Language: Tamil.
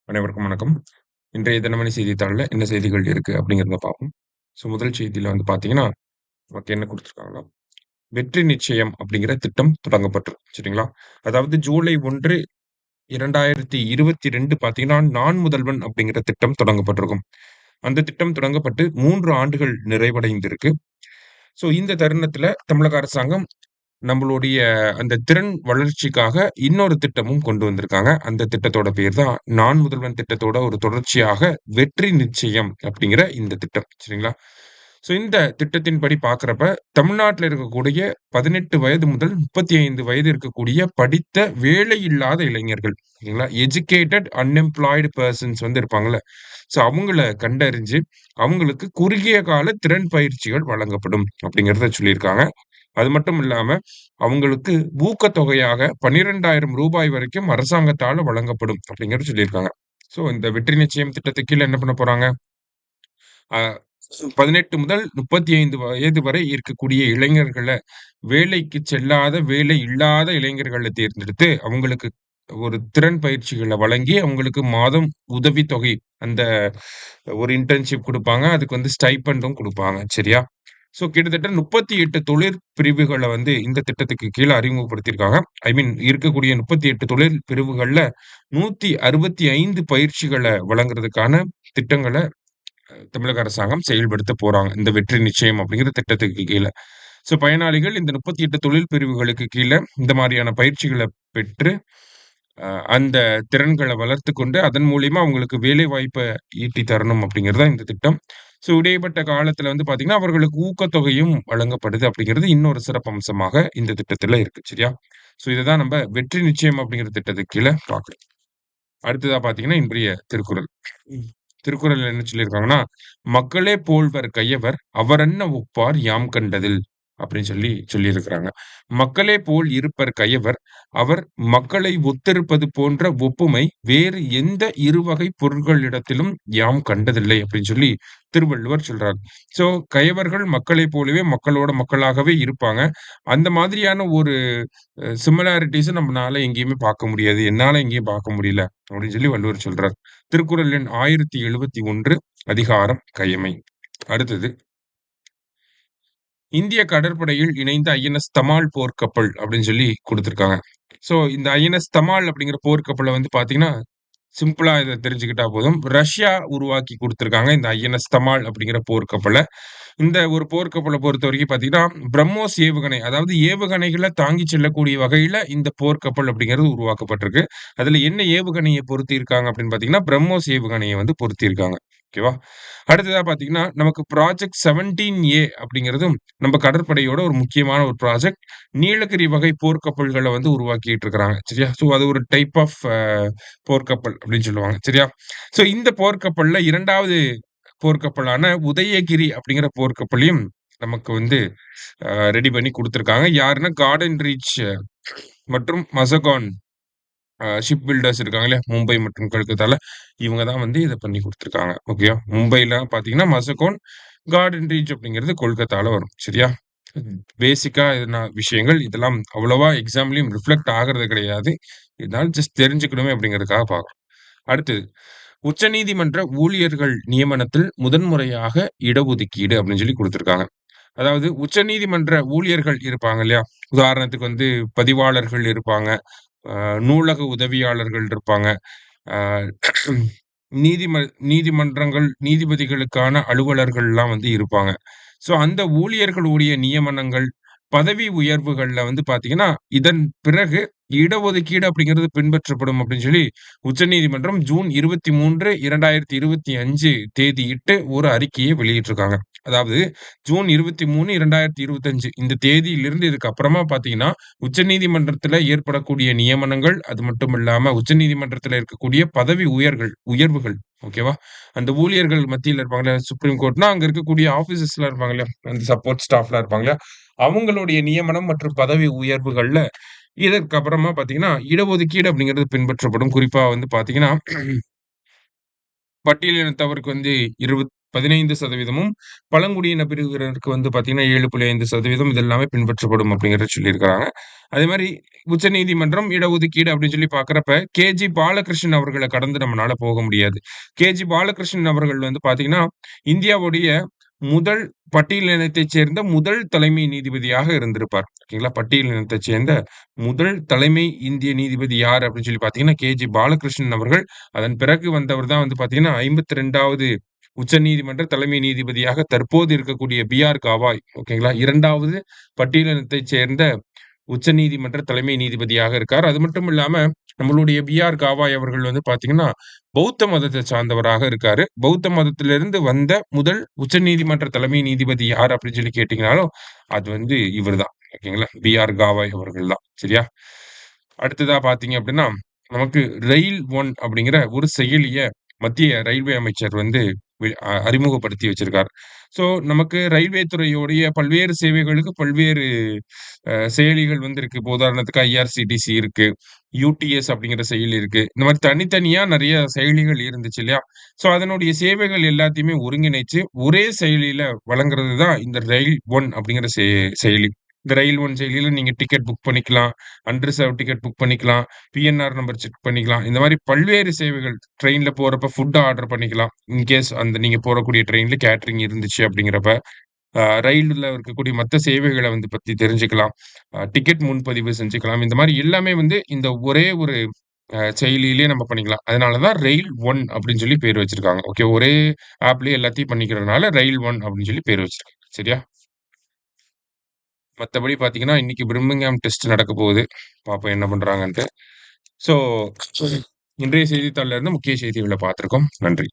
அனைவருக்கும் வணக்கம். இன்றைய தினமணி செய்தித்தாள்ல என்ன செய்திகள் இருக்கு அப்படிங்கிறத பார்ப்போம். முதல் செய்தியில பார்த்தீங்கன்னா, நமக்கு என்ன குடுத்துருக்காங்கன்னா, வெற்றி நிச்சயம் அப்படிங்கிற திட்டம் தொடங்கப்பட்டிருக்கு. சரிங்களா? அதாவது ஜூலை 1, 2022 பார்த்தீங்கன்னா, நான் முதல்வன் அப்படிங்கிற திட்டம் தொடங்கப்பட்டிருக்கும். அந்த திட்டம் தொடங்கப்பட்டு 3 ஆண்டுகள் நிறைவடைந்திருக்கு. இந்த தருணத்தில தமிழக அரசாங்கம் நம்மளுடைய அந்த திறன் வளர்ச்சிக்காக இன்னொரு திட்டமும் கொண்டு வந்திருக்காங்க. அந்த திட்டத்தோட பேர் தான் நான் முதல்வன் திட்டத்தோட ஒரு தொடர்ச்சியாக வெற்றி நிச்சயம் அப்படிங்கிற இந்த திட்டம். சரிங்களா? இந்த திட்டத்தின்படி பார்க்கிறப்ப, தமிழ்நாட்டில இருக்கக்கூடிய 18 வயது முதல் 35 வயது இருக்கக்கூடிய படித்த வேலை இல்லாத இளைஞர்கள். சரிங்களா? எஜுகேட்டட் அன்எம்ப்ளாய்டு பெர்சன்ஸ் இருப்பாங்கல்ல. அவங்கள கண்டறிஞ்சு, அவங்களுக்கு குறுகிய கால திறன் பயிற்சிகள் வழங்கப்படும் அப்படிங்கிறத சொல்லியிருக்காங்க. அது மட்டும் இல்லாம, அவங்களுக்கு ஊக்கத்தொகையாக ரூ. 12,000 வரைக்கும் அரசாங்கத்தால வழங்கப்படும் அப்படிங்கிறது சொல்லியிருக்காங்க. இந்த வெற்றி நிச்சயம் திட்டத்துக்கு கீழ என்ன பண்ண போறாங்க? அ 18 முதல் 35 வயது வரை இருக்கக்கூடிய இளைஞர்கள வேலைக்கு செல்லாத, வேலை இல்லாத இளைஞர்கள தேர்ந்தெடுத்து, அவங்களுக்கு ஒரு திறன் பயிற்சிகள வழங்கி, அவங்களுக்கு மாதம் உதவித்தொகை அந்த ஒரு இன்டர்ன்ஷிப் குடுப்பாங்க. அதுக்கு ஸ்டைப்பண்டும் குடுப்பாங்க. சரியா? கிட்டத்தட்ட 38 தொழிற் பிரிவுகள இந்த திட்டத்துக்கு கீழ அறிமுகப்படுத்தியிருக்காங்க. ஐ மீன் இருக்கக்கூடிய 38 தொழில் பிரிவுகள்ல 165 பயிற்சிகள வழங்குறதுக்கான திட்டங்கள தமிழக அரசாங்கம் செயல்படுத்த போறாங்க. இந்த வெற்றி நிச்சயம் அப்படிங்கிற திட்டத்துக்கு கீழ. பயனாளிகள் இந்த 38 தொழில் பிரிவுகளுக்கு கீழ இந்த மாரியான பயிற்சிகள பெற்று, அந்த திறன்கள வளர்த்துக் கொண்டு, அதன் மூலியமா அவங்களுக்கு வேலை வாய்ப்ப ஈட்டி தரணும் அப்படிங்கிறது தான் இந்த திட்டம். இடைப்பட்ட காலத்துல பார்த்தீங்கன்னா, அவர்களுக்கு ஊக்கத்தொகையும் வழங்கப்படுது அப்படிங்கிறது இன்னொரு சிறப்பு அம்சமாக இந்த திட்டத்துல இருக்கு. சரியா? இததான் நம்ப வெற்றி நிச்சயம் அப்படிங்கிற திட்டத்துக்கு கீழ பார்க்கிறோம். அடுத்ததா பார்த்தீங்கன்னா, இன்றைய திருக்குறள். திருக்குறள்ல என்ன சொல்லியிருக்காங்கன்னா, "மக்களே போல்வர் கயவர் அவரன்ன ஒப்பார் யாம் கண்டதில்" அப்படின்னு சொல்லியிருக்கிறாங்க. "மக்களே போல் இருப்பர் கயவர், அவர் மக்களை ஒத்திருப்பது போன்ற ஒப்புமை வேறு எந்த இருவகை பொருள்களிடத்திலும் யாம் கண்டதில்லை" அப்படின்னு திருவள்ளுவர் சொல்றார். ஸோ கயவர்கள் மக்களைப் போலவே மக்களோட மக்களாகவே இருப்பாங்க. அந்த மாதிரியான ஒரு சிமிலாரிட்டீஸ நம்மனால எங்கேயுமே பார்க்க முடியாது. என்னால எங்கேயும் பார்க்க முடியல. அப்படின்னு வள்ளுவர் சொல்றார். திருக்குறள் எண் 1071 அதிகாரம் கயமை. அடுத்தது இந்திய கடற்படையில் இணைந்த ஐஎன்எஸ் தமால் போர்க்கப்பல் அப்படின்னு குடுத்திருக்காங்க. இந்த ஐஎன்எஸ் தமால் அப்படிங்கிற போர்க்கப்பல பார்த்தீங்கன்னா, சிம்பிளா இத தெரிஞ்சுக்கிட்டா போதும். ரஷ்யா உருவாக்கி குடுத்திருக்காங்க இந்த ஐஎன்எஸ் தமால் அப்படிங்கிற போர்க்கப்பல. இந்த ஒரு போர்க்கப்பல பொறுத்தவரைக்கும் பார்த்தீங்கன்னா, பிரம்மோஸ் ஏவுகணை அதாவது ஏவுகணைகள தாங்கிச் செல்லக்கூடிய வகையில இந்த போர்க்கப்பல் அப்படிங்கிறது உருவாக்கப்பட்டிருக்கு. அதுல என்ன ஏவுகணைய பொருத்தியிருக்காங்க அப்படின்னு பார்த்தீங்கன்னா, பிரம்மோஸ் ஏவுகணைய பொருத்தியிருக்காங்க. ஓகேவா? அடுத்ததா பார்த்தீங்கன்னா, நமக்கு ப்ராஜெக்ட் 17A அப்படிங்கிறதும் நம்ம கடற்படையோட ஒரு முக்கியமான ஒரு ப்ராஜெக்ட். நீலகிரி வகை போர்க்கப்பல்கள உருவாக்கிட்டு இருக்கிறாங்க. சரியா? அது ஒரு டைப் ஆஃப் போர்க்கப்பல் அப்படின்னு சொல்லுவாங்க. சரியா? இந்த போர்க்கப்பல்ல 2வது போர்க்கப்பலான உதயகிரி அப்படிங்கிற போர்க்கப்பலையும் நமக்கு ரெடி பண்ணி குடுத்திருக்காங்க. யாருன்னா கார்டன் ரீச் மற்றும் மசகான் ஷிப் பில்டர்ஸ் இருக்காங்க இல்லையா? மும்பை மற்றும் கல்கத்தால. இவங்க தான் இத பண்ணி குடுத்துருக்காங்க. ஓகேவா? மும்பைல பார்த்தீங்கன்னா மசகான், கார்டன் ரீச் அப்படிங்கிறது கொல்கத்தால வரும். சரியா? பேசிக்கா எதுனா விஷயங்கள் இதெல்லாம் அவ்வளவா எக்ஸாம்லயும் ரிஃப்ளெக்ட் ஆகுறது கிடையாது. இருந்தாலும் ஜஸ்ட் தெரிஞ்சுக்கணுமே அப்படிங்கிறதுக்காக பார்க்குறோம். அடுத்தது, உச்சநீதிமன்ற ஊழியர்கள் நியமனத்தில் முதன்முறையாக இடஒதுக்கீடு அப்படின்னு குடுத்திருக்காங்க. அதாவது உச்சநீதிமன்ற ஊழியர்கள் இருப்பாங்க இல்லையா? உதாரணத்துக்கு பதிவாளர்கள் இருப்பாங்க. அ நூலக உதவியாளர்கள் இருப்பாங்க. அ நீதிம நீதிமன்றங்கள், நீதிபதிகளுக்கான அலுவலர்கள்லாம் இருப்பாங்க. அந்த ஊழியர்களுடைய நியமனங்கள், பதவி உயர்வுகள்ல பார்த்தீங்கன்னா, இதன் பிறகு இடஒதுக்கீடு அப்படிங்கிறது பின்பற்றப்படும் அப்படின்னு உச்சநீதிமன்றம் ஜூன் 23, 2025 தேதியிட்டு ஒரு அறிக்கையை வெளியிட்டிருக்காங்க. அதாவது ஜூன் 23, 2025 இந்த தேதியிலிருந்து இதுக்கு அப்புறமா பார்த்தீங்கன்னா, உச்சநீதிமன்றத்தில ஏற்படக்கூடிய நியமனங்கள், அது மட்டும் இல்லாம உச்சநீதிமன்றத்தில இருக்கக்கூடிய பதவி உயர்வுகள் ஓகேவா? அந்த ஊழியர்கள் மத்தியில இருப்பாங்கல்ல, சுப்ரீம் கோர்ட்னா அங்க இருக்கக்கூடிய ஆபீசர்ஸ்லாம் இருப்பாங்க இல்லையா? அந்த சப்போர்ட் ஸ்டாஃப்லாம் இருப்பாங்க இல்லையா? அவங்களுடைய நியமனம் மற்றும் பதவி உயர்வுகள்ல இதற்கு அப்புறமா பார்த்தீங்கன்னா, இடஒதுக்கீடு அப்படிங்கிறது பின்பற்றப்படும். குறிப்பா பார்த்தீங்கன்னா, பட்டியலினத்தவருக்கு 15% பழங்குடியின பிரிவினருக்கு வந்து பார்த்தீங்கன்னா 7.5% இது எல்லாமே பின்பற்றப்படும் அப்படிங்கிறத சொல்லியிருக்கிறாங்க. அதே மாரி உச்சநீதிமன்றம் இடஒதுக்கீடு அப்படின்னு சொல்லி பார்க்கிறப்ப, கே.ஜி. பாலகிருஷ்ணன் அவர்கள கடந்து நம்மனால போக முடியாது. கே.ஜி. பாலகிருஷ்ணன் அவர்கள் வந்து பார்த்தீங்கன்னா, இந்தியாவுடைய முதல் பட்டியலினத்தைச் சேர்ந்த முதல் தலைமை நீதிபதியாக இருந்திருப்பார். ஓகேங்களா? பட்டியலினத்தைச் சேர்ந்த முதல் தலைமை இந்திய நீதிபதி யார் அப்படின்னு சொல்லி பார்த்தீங்கன்னா, கே.ஜி. பாலகிருஷ்ணன் அவர்கள். அதன் பிறகு வந்தவர் தான் வந்து பார்த்தீங்கன்னா, 52வது உச்சநீதிமன்ற தலைமை நீதிபதியாக தற்போது இருக்கக்கூடிய பி.ஆர். கவாய். ஓகேங்களா? 2வது பட்டியலினத்தைச் சேர்ந்த உச்சநீதிமன்ற தலைமை நீதிபதியாக இருக்கார். அது மட்டும் இல்லாம, நம்மளுடைய பி.ஆர். காவாய் அவர்கள் வந்து பார்த்தீங்கன்னா, பௌத்த மதத்த சார்ந்தவராக இருக்காரு. பௌத்த மதத்திலிருந்து வந்த முதல் உச்சநீதிமன்ற தலைமை நீதிபதி யார் அப்படின்னு சொல்லி கேட்டீங்கனாலும், அது வந்து இவர் தான். ஓகேங்களா? பி.ஆர். காவாய் அவர்கள் தான். சரியா? அடுத்ததா பார்த்தீங்க அப்படின்னா, நமக்கு ரயில் ஒன் அப்படிங்கிற ஒரு செயலிய மத்திய ரயில்வே அமைச்சர் வந்து அறிமுகப்படுத்தி வச்சிருக்கார். ஸோ, நமக்கு ரயில்வே துறையுடைய பல்வேறு சேவைகளுக்கு பல்வேறு செயலிகள் வந்து இருக்கு. இப்போ உதாரணத்துக்கு ஐஆர்சிடிசி இருக்கு. யூடிஎஸ் அப்படிங்கிற செயலி இருக்கு. இந்த மாரி தனித்தனியா நெறைய செயலிகள் இருந்துச்சு இல்லையா? ஸோ, அதனுடைய சேவைகள் எல்லாத்தையுமே ஒருங்கிணைச்சு ஒரே செயலியில வழங்குறது தான் இந்த ரயில் ஒன் அப்படிங்கிற செயலி. இந்த ரயில் ஒன் செயலியில நீங்க டிக்கெட் புக் பண்ணிக்கலாம். அன்ரிசர்வ்ட் டிக்கெட் புக் பண்ணிக்கலாம். பிஎன்ஆர் நம்பர் செக் பண்ணிக்கலாம். இந்த மாரி பல்வேறு சேவைகள் ட்ரெயின்ல போறப்ப ஃபுட் ஆர்டர் பண்ணிக்கலாம். இன்கேஸ் அந்த நீங்க போறக்கூடிய ட்ரெயின்ல கேட்டரிங் இருந்துச்சு அப்படிங்கிறப்ப. ரயில்ல இருக்கக்கூடிய மத்த சேவைகள வந்து பத்தி தெரிஞ்சுக்கலாம். டிக்கெட் முன்பதிவு செஞ்சுக்கலாம். இந்த மாரி எல்லாமே வந்து இந்த ஒரே ஒரு செயலியிலேயே நம்ம பண்ணிக்கலாம். அதனால தான் ரெயில் ஒன் அப்படின்னு சொல்லி பேர் வச்சிருக்காங்க. ஓகே. ஒரே ஆப்லயே எல்லாத்தையும் பண்ணிக்கிறதுனால ரயில் ஒன் அப்படின்னு சொல்லி பேர் வச்சிருக்காங்க. சரியா? மத்தபடி பார்த்தீங்கன்னா, இன்னைக்கு பிர்மிங்ஹாம் டெஸ்ட் நடக்க போகுது. பார்ப்போம் என்ன பண்றாங்கன்ட்டு. ஸோ, இன்றைய செய்தித்தாள்ல இருந்து முக்கிய செய்திகள பார்த்திருக்கோம். நன்றி.